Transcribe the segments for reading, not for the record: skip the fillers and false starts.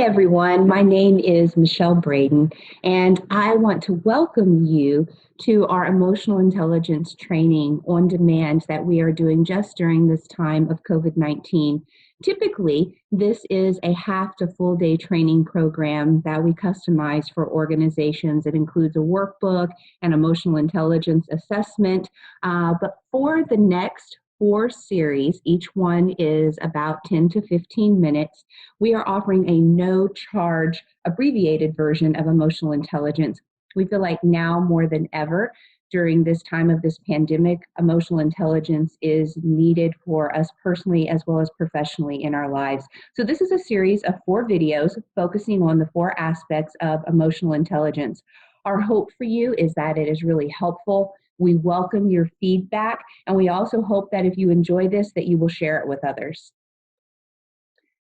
everyone. My name is Michelle Braden, and I want to welcome you to our emotional intelligence training on demand that we are doing just during this time of COVID-19. Typically, this is a half to full day training program that we customize for organizations. It includes a workbook and emotional intelligence assessment. But for the next 4 series, each one is about 10 to 15 minutes, we are offering a no-charge abbreviated version of emotional intelligence. We feel like now more than ever during this time of this pandemic, emotional intelligence is needed for us personally as well as professionally in our lives. So this is a series of 4 videos focusing on the 4 aspects of emotional intelligence. Our hope for you is that it is really helpful. We welcome your feedback, and we also hope that if you enjoy this, that you will share it with others.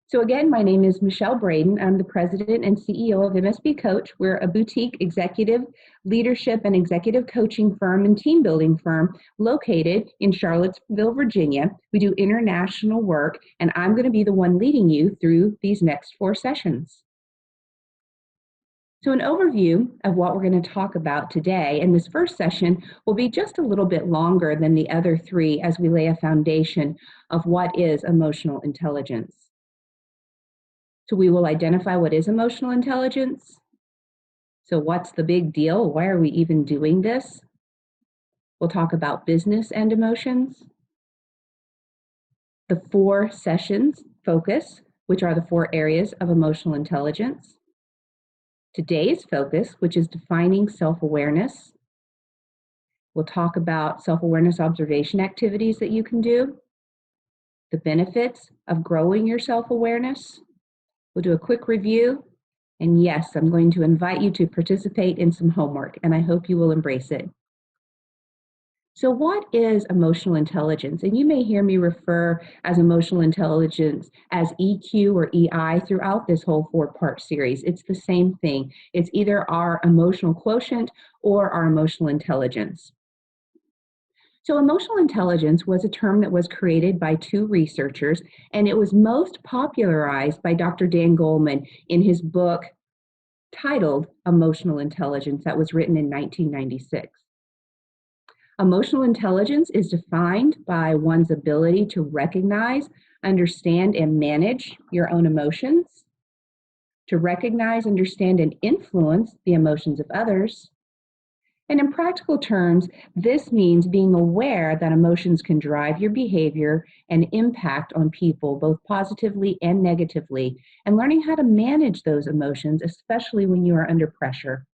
So again, my name is Michelle Braden. I'm the president and CEO of MSBCoach. We're a boutique executive leadership and executive coaching firm and team building firm located in Charlottesville, Virginia. We do international work, and I'm going to be the one leading you through these next 4 sessions. So an overview of what we're going to talk about today, and this first session will be just a little bit longer than the other 3 as we lay a foundation of what is emotional intelligence. So we will identify what is emotional intelligence. So what's the big deal? Why are we even doing this? We'll talk about business and emotions. The 4 sessions focus, which are the 4 areas of emotional intelligence. Today's focus, which is defining self-awareness. We'll talk about self-awareness observation activities that you can do. The benefits of growing your self-awareness. We'll do a quick review, and yes, I'm going to invite you to participate in some homework, and I hope you will embrace it. So what is emotional intelligence? And you may hear me refer as emotional intelligence as EQ or EI throughout this whole 4-part series. It's the same thing. It's either our emotional quotient or our emotional intelligence. So emotional intelligence was a term that was created by 2 researchers, and it was most popularized by Dr. Dan Goleman in his book titled Emotional Intelligence that was written in 1996. Emotional intelligence is defined by one's ability to recognize, understand, and manage your own emotions, to recognize, understand, and influence the emotions of others. And in practical terms, this means being aware that emotions can drive your behavior and impact on people, both positively and negatively, and learning how to manage those emotions, especially when you are under pressure.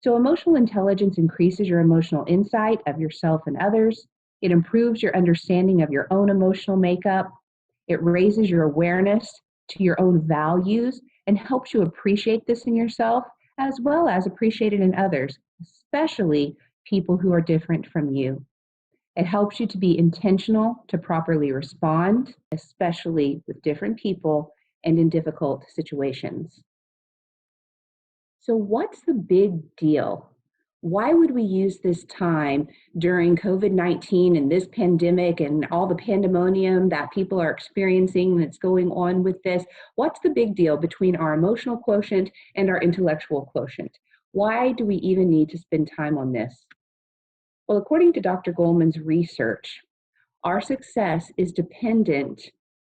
So emotional intelligence increases your emotional insight of yourself and others. It improves your understanding of your own emotional makeup. It raises your awareness to your own values and helps you appreciate this in yourself as well as appreciate it in others, especially people who are different from you. It helps you to be intentional to properly respond, especially with different people and in difficult situations. So what's the big deal? Why would we use this time during COVID-19 and this pandemic and all the pandemonium that people are experiencing that's going on with this? What's the big deal between our emotional quotient and our intellectual quotient? Why do we even need to spend time on this? Well, according to Dr. Goleman's research, our success is dependent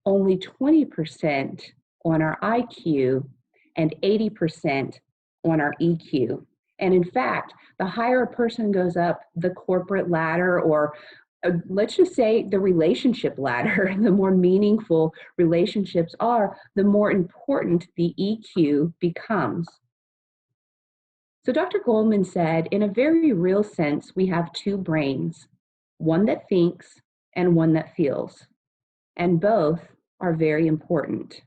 only 20% on our IQ and 80% on our EQ. And in fact, the higher a person goes up the corporate ladder, or let's just say the relationship ladder, the more meaningful relationships are, the more important the EQ becomes. So Dr. Goleman said, in a very real sense, we have 2 brains, one that thinks and one that feels, and both are very important.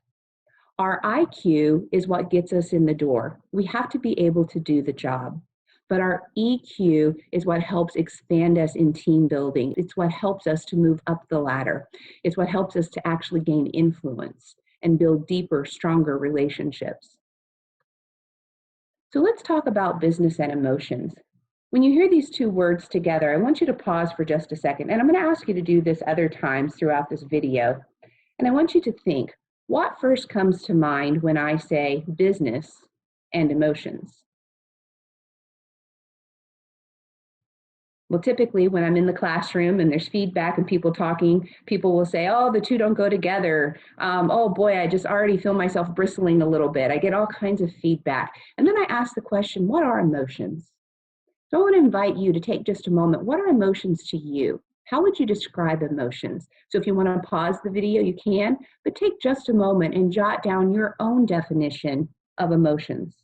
Our IQ is what gets us in the door. We have to be able to do the job. But our EQ is what helps expand us in team building. It's what helps us to move up the ladder. It's what helps us to actually gain influence and build deeper, stronger relationships. So let's talk about business and emotions. When you hear these 2 words together, I want you to pause for just a second. And I'm going to ask you to do this other times throughout this video. And I want you to think, What first comes to mind when I say business and emotions? Well, typically when I'm in the classroom and there's feedback and people talking, people will say, oh, the two don't go together. Oh boy, I just already feel myself bristling a little bit. I get all kinds of feedback. And then I ask the question, what are emotions? So I want to invite you to take just a moment. What are emotions to you? How would you describe emotions? So if you want to pause the video, you can, but take just a moment and jot down your own definition of emotions.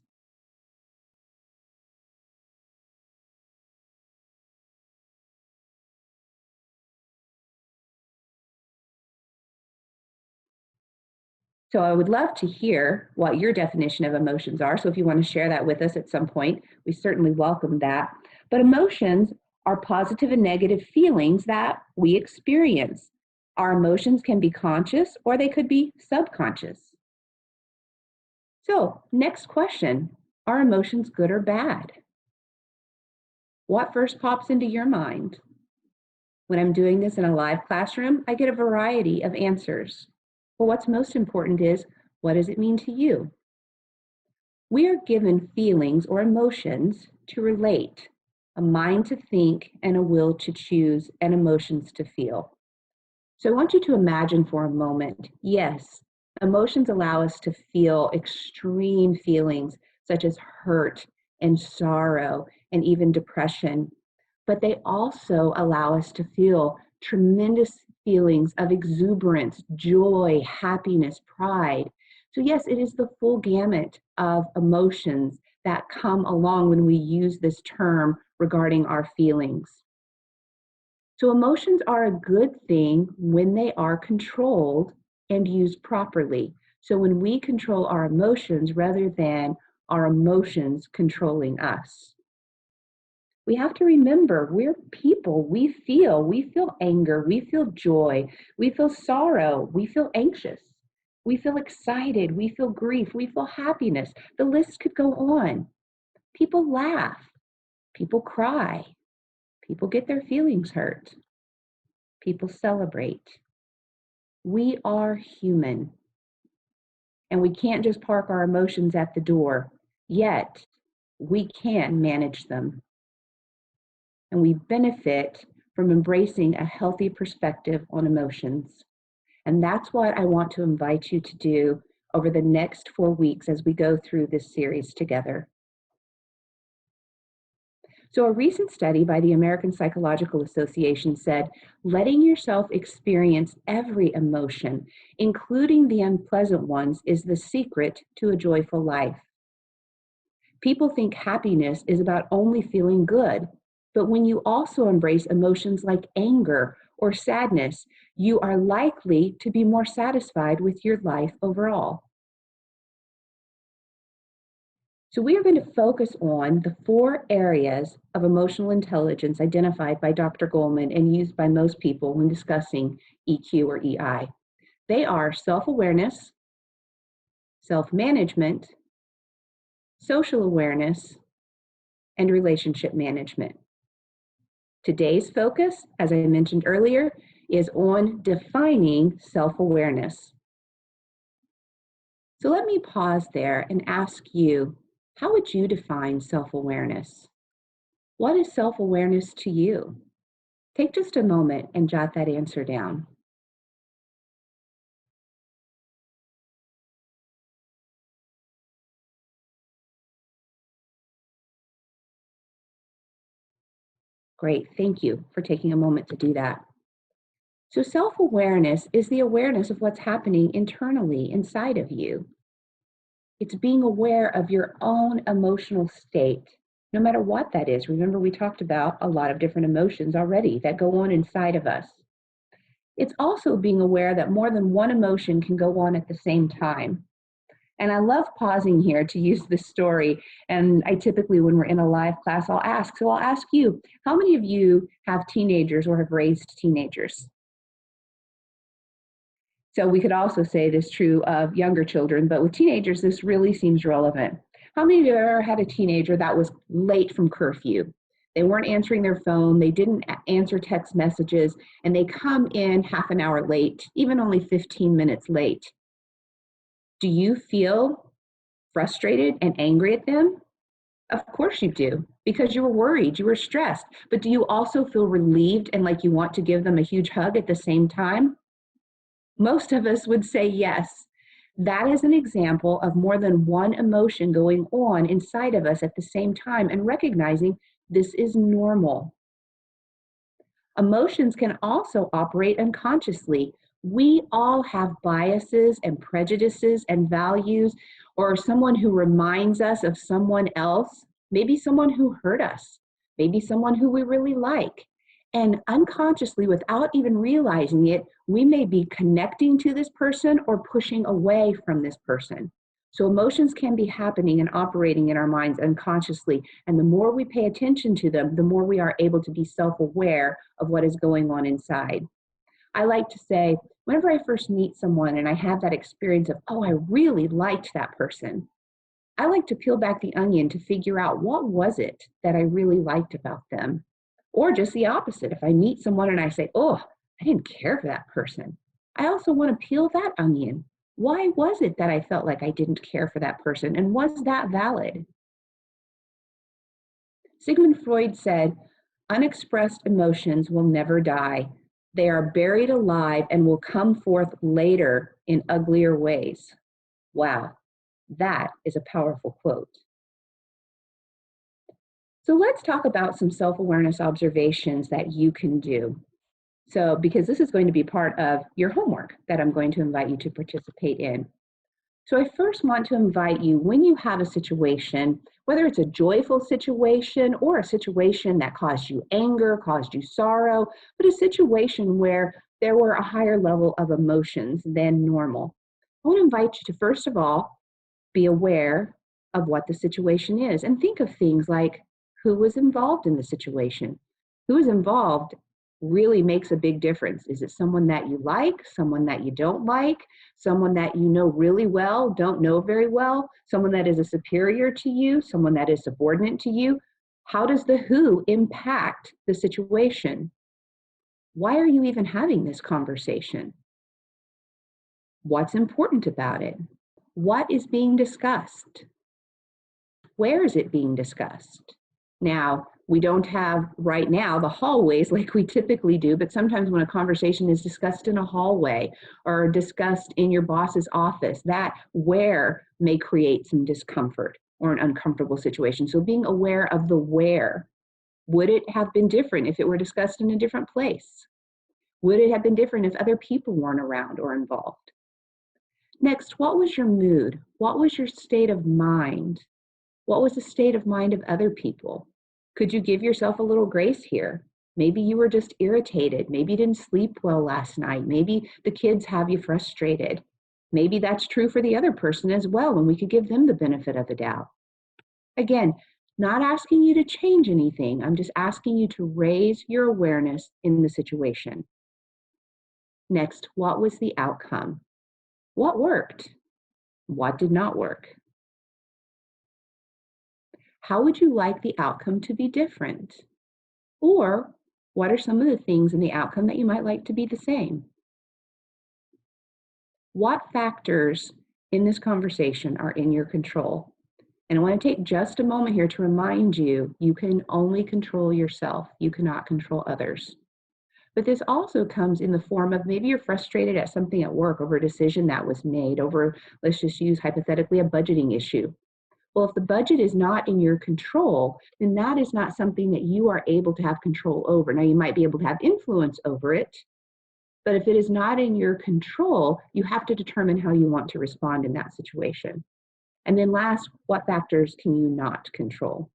So I would love to hear what your definition of emotions are. So if you want to share that with us at some point, we certainly welcome that. But emotions are positive and negative feelings that we experience. Our emotions can be conscious or they could be subconscious. So, next question, are emotions good or bad? What first pops into your mind? When I'm doing this in a live classroom, I get a variety of answers. But what's most important is, what does it mean to you? We are given feelings or emotions to relate, a mind to think, and a will to choose, and emotions to feel. So I want you to imagine for a moment, yes, emotions allow us to feel extreme feelings such as hurt and sorrow and even depression, but they also allow us to feel tremendous feelings of exuberance, joy, happiness, pride. So, yes, it is the full gamut of emotions that come along when we use this term regarding our feelings. So, emotions are a good thing when they are controlled and used properly. So, when we control our emotions rather than our emotions controlling us. We have to remember we're people. We feel anger, we feel joy, we feel sorrow, we feel anxious, we feel excited, we feel grief, we feel happiness. The list could go on. People laugh, people cry, people get their feelings hurt, people celebrate. We are human, and we can't just park our emotions at the door, yet we can manage them. And we benefit from embracing a healthy perspective on emotions. And that's what I want to invite you to do over the next 4 weeks as we go through this series together. So, a recent study by the American Psychological Association said letting yourself experience every emotion, including the unpleasant ones, is the secret to a joyful life. People think happiness is about only feeling good, but when you also embrace emotions like anger or sadness, you are likely to be more satisfied with your life overall. So, we are going to focus on the 4 areas of emotional intelligence identified by Dr. Goleman and used by most people when discussing EQ or EI. They are self awareness, self management, social awareness, and relationship management. Today's focus, as I mentioned earlier, is on defining self awareness. So let me pause there and ask you, how would you define self awareness? What is self awareness to you? Take just a moment and jot that answer down. Great, thank you for taking a moment to do that. So, self awareness is the awareness of what's happening internally inside of you. It's being aware of your own emotional state, no matter what that is. Remember, we talked about a lot of different emotions already that go on inside of us. It's also being aware that more than one emotion can go on at the same time. And I love pausing here to use this story. And I typically, when we're in a live class, I'll ask you, how many of you have teenagers or have raised teenagers? So we could also say this true of younger children, but with teenagers, this really seems relevant. How many of you have ever had a teenager that was late from curfew? They weren't answering their phone, they didn't answer text messages, and they come in half an hour late, even only 15 minutes late. Do you feel frustrated and angry at them? Of course you do, because you were worried, you were stressed. But do you also feel relieved and like you want to give them a huge hug at the same time? Most of us would say yes. That is an example of more than one emotion going on inside of us at the same time and recognizing this is normal. Emotions can also operate unconsciously. We all have biases and prejudices and values, or someone who reminds us of someone else, maybe someone who hurt us, maybe someone who we really like. And unconsciously, without even realizing it, we may be connecting to this person or pushing away from this person. So emotions can be happening and operating in our minds unconsciously. And the more we pay attention to them, the more we are able to be self-aware of what is going on inside. I like to say, whenever I first meet someone and I have that experience of, oh, I really liked that person, I like to peel back the onion to figure out what was it that I really liked about them. Or just the opposite. If I meet someone and I say, oh, I didn't care for that person, I also want to peel that onion. Why was it that I felt like I didn't care for that person? And was that valid? Sigmund Freud said, unexpressed emotions will never die. They are buried alive and will come forth later in uglier ways. Wow, that is a powerful quote. So let's talk about some self-awareness observations that you can do. So, because this is going to be part of your homework that I'm going to invite you to participate in. So I first want to invite you, when you have a situation, whether it's a joyful situation or a situation that caused you anger, caused you sorrow, but a situation where there were a higher level of emotions than normal, I want to invite you to, first of all, be aware of what the situation is and think of things like who was involved in the situation. Who is involved really makes a big difference. Is it someone that you like, someone that you don't like, someone that you know really well, don't know very well, someone that is a superior to you, someone that is subordinate to you? How does the who impact the situation? Why are you even having this conversation? What's important about it? What is being discussed? Where is it being discussed? Now, we don't have right now the hallways like we typically do, but sometimes when a conversation is discussed in a hallway or discussed in your boss's office, that where may create some discomfort or an uncomfortable situation. So being aware of the where. Would it have been different if it were discussed in a different place? Would it have been different if other people weren't around or involved? Next, what was your mood? What was your state of mind? What was the state of mind of other people? Could you give yourself a little grace here? Maybe you were just irritated. Maybe you didn't sleep well last night. Maybe the kids have you frustrated. Maybe that's true for the other person as well, and we could give them the benefit of the doubt. Again, not asking you to change anything. I'm just asking you to raise your awareness in the situation. Next, what was the outcome? What worked? What did not work? How would you like the outcome to be different? Or what are some of the things in the outcome that you might like to be the same? What factors in this conversation are in your control? And I want to take just a moment here to remind you, you can only control yourself. You cannot control others. But this also comes in the form of maybe you're frustrated at something at work over a decision that was made over, let's just use hypothetically, a budgeting issue. Well, if the budget is not in your control, then that is not something that you are able to have control over. Now, you might be able to have influence over it, but if it is not in your control, you have to determine how you want to respond in that situation. And then last, what factors can you not control?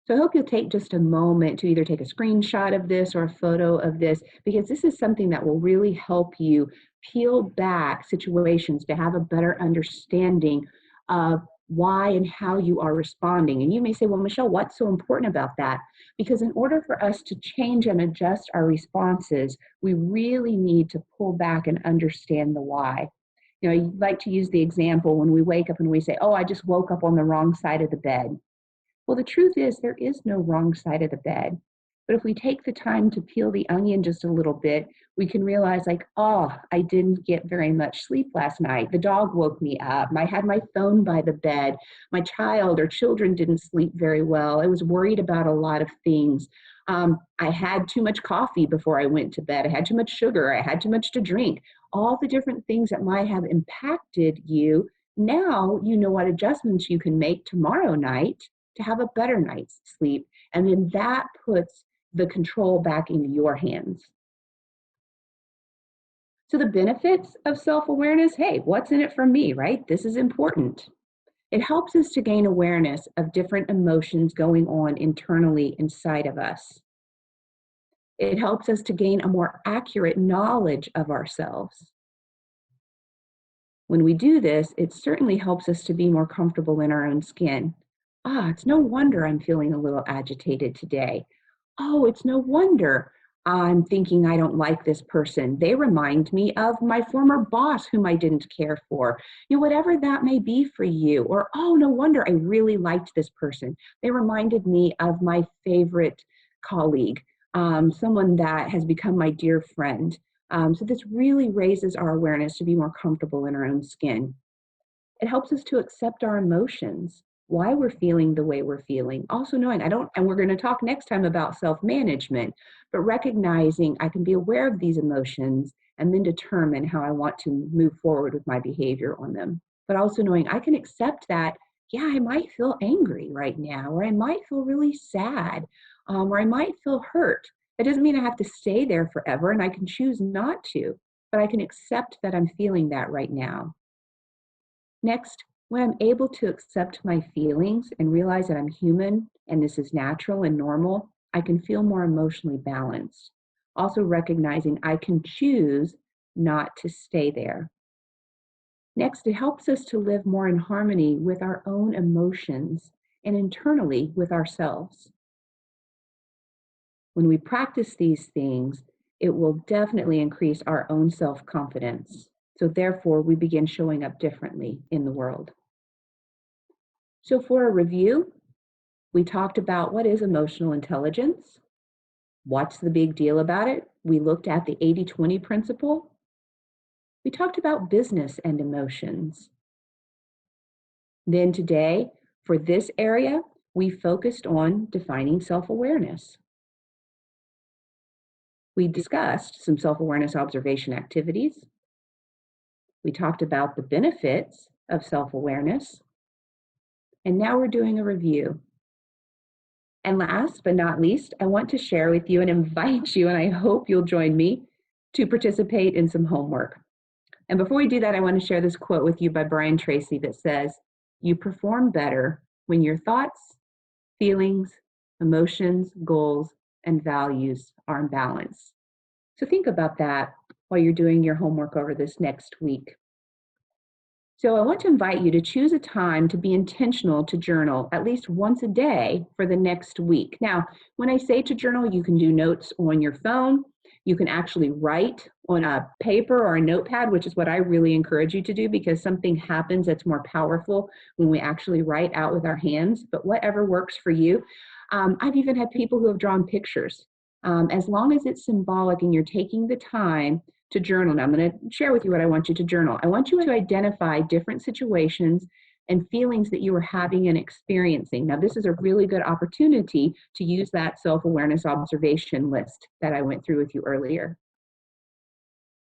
So I hope you'll take just a moment to either take a screenshot of this or a photo of this, because this is something that will really help you peel back situations to have a better understanding of why and how you are responding. And you may say, well, Michelle, what's so important about that? Because in order for us to change and adjust our responses, we really need to pull back and understand the why. You know, I like to use the example when we wake up and we say, oh, I just woke up on the wrong side of the bed. Well, the truth is there is no wrong side of the bed. But if we take the time to peel the onion just a little bit, we can realize like, oh, I didn't get very much sleep last night. The dog woke me up. I had my phone by the bed. My child or children didn't sleep very well. I was worried about a lot of things. I had too much coffee before I went to bed. I had too much sugar. I had too much to drink. All the different things that might have impacted you. Now you know what adjustments you can make tomorrow night to have a better night's sleep. And then that puts the control back in your hands. So the benefits of self-awareness, hey, what's in it for me, right? This is important. It helps us to gain awareness of different emotions going on internally inside of us. It helps us to gain a more accurate knowledge of ourselves. When we do this, it certainly helps us to be more comfortable in our own skin. It's no wonder I'm feeling a little agitated today. Oh, it's no wonder I'm thinking I don't like this person. They remind me of my former boss whom I didn't care for. Whatever that may be for you. Or, oh, no wonder I really liked this person. They reminded me of my favorite colleague, someone that has become my dear friend. So this really raises our awareness to be more comfortable in our own skin. It helps us to accept our emotions, why we're feeling the way we're feeling. Also knowing and we're going to talk next time about self-management, but recognizing I can be aware of these emotions and then determine how I want to move forward with my behavior on them. But also knowing I can accept that, yeah, I might feel angry right now, or I might feel really sad, or I might feel hurt. That doesn't mean I have to stay there forever, and I can choose not to, but I can accept that I'm feeling that right now. Next, when I'm able to accept my feelings and realize that I'm human and this is natural and normal, I can feel more emotionally balanced. Also recognizing I can choose not to stay there. Next, it helps us to live more in harmony with our own emotions and internally with ourselves. When we practice these things, it will definitely increase our own self-confidence. So therefore, we begin showing up differently in the world. So for a review, we talked about what is emotional intelligence, what's the big deal about it. We looked at the 80-20 principle. We talked about business and emotions. Then today, for this area, we focused on defining self-awareness. We discussed some self-awareness observation activities. We talked about the benefits of self-awareness. And now we're doing a review. And last but not least, I want to share with you and invite you, and I hope you'll join me, to participate in some homework. And before we do that, I want to share this quote with you by Brian Tracy that says, "You perform better when your thoughts, feelings, emotions, goals, and values are in balance." So think about that while you're doing your homework over this next week. So I want to invite you to choose a time to be intentional to journal at least once a day for the next week. Now, when I say to journal, you can do notes on your phone. You can actually write on a paper or a notepad, which is what I really encourage you to do because something happens that's more powerful when we actually write out with our hands, but whatever works for you. I've even had people who have drawn pictures. As long as it's symbolic and you're taking the time to journal. Now, I'm going to share with you what I want you to journal. I want you to identify different situations and feelings that you are having and experiencing. Now, this is a really good opportunity to use that self-awareness observation list that I went through with you earlier.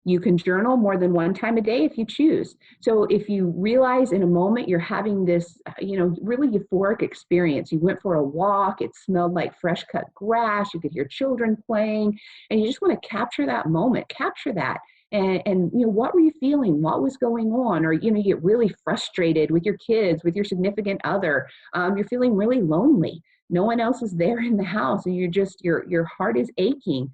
You can journal more than one time a day if you choose. So if you realize in a moment you're having this, really euphoric experience, you went for a walk, it smelled like fresh cut grass, you could hear children playing, and you just want to capture that moment, capture that. And what were you feeling? What was going on? Or, you get really frustrated with your kids, with your significant other. You're feeling really lonely. No one else is there in the house, and your heart is aching.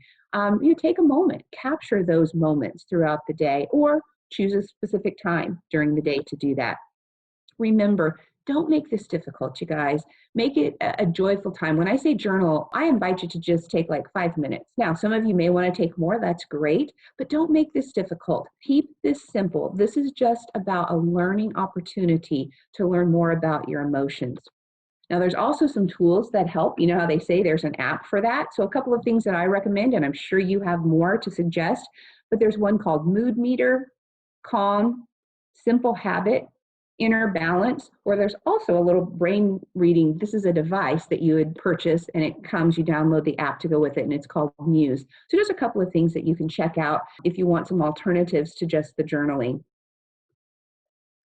Take a moment, capture those moments throughout the day, or choose a specific time during the day to do that. Remember, don't make this difficult, you guys. Make it a joyful time. When I say journal, I invite you to just take like 5 minutes. Now, some of you may want to take more, that's great, but don't make this difficult. Keep this simple. This is just about a learning opportunity to learn more about your emotions. Now, there's also some tools that help. You know how they say there's an app for that? So a couple of things that I recommend, and I'm sure you have more to suggest, but there's one called Mood Meter, Calm, Simple Habit, Inner Balance, or there's also a little brain reading. This is a device that you would purchase and it comes, you download the app to go with it, and it's called Muse. So there's a couple of things that you can check out if you want some alternatives to just the journaling.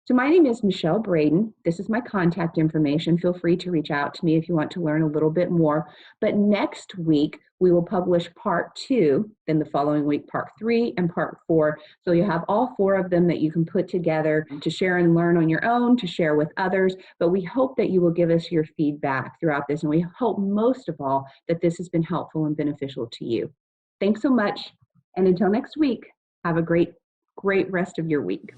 So my name is Michelle Braden. This is my contact information. Feel free to reach out to me if you want to learn a little bit more. But next week, we will publish part 2, then the following week, part 3 and part 4. So you have all 4 of them that you can put together to share and learn on your own, to share with others. But we hope that you will give us your feedback throughout this. And we hope most of all that this has been helpful and beneficial to you. Thanks so much. And until next week, have a great rest of your week.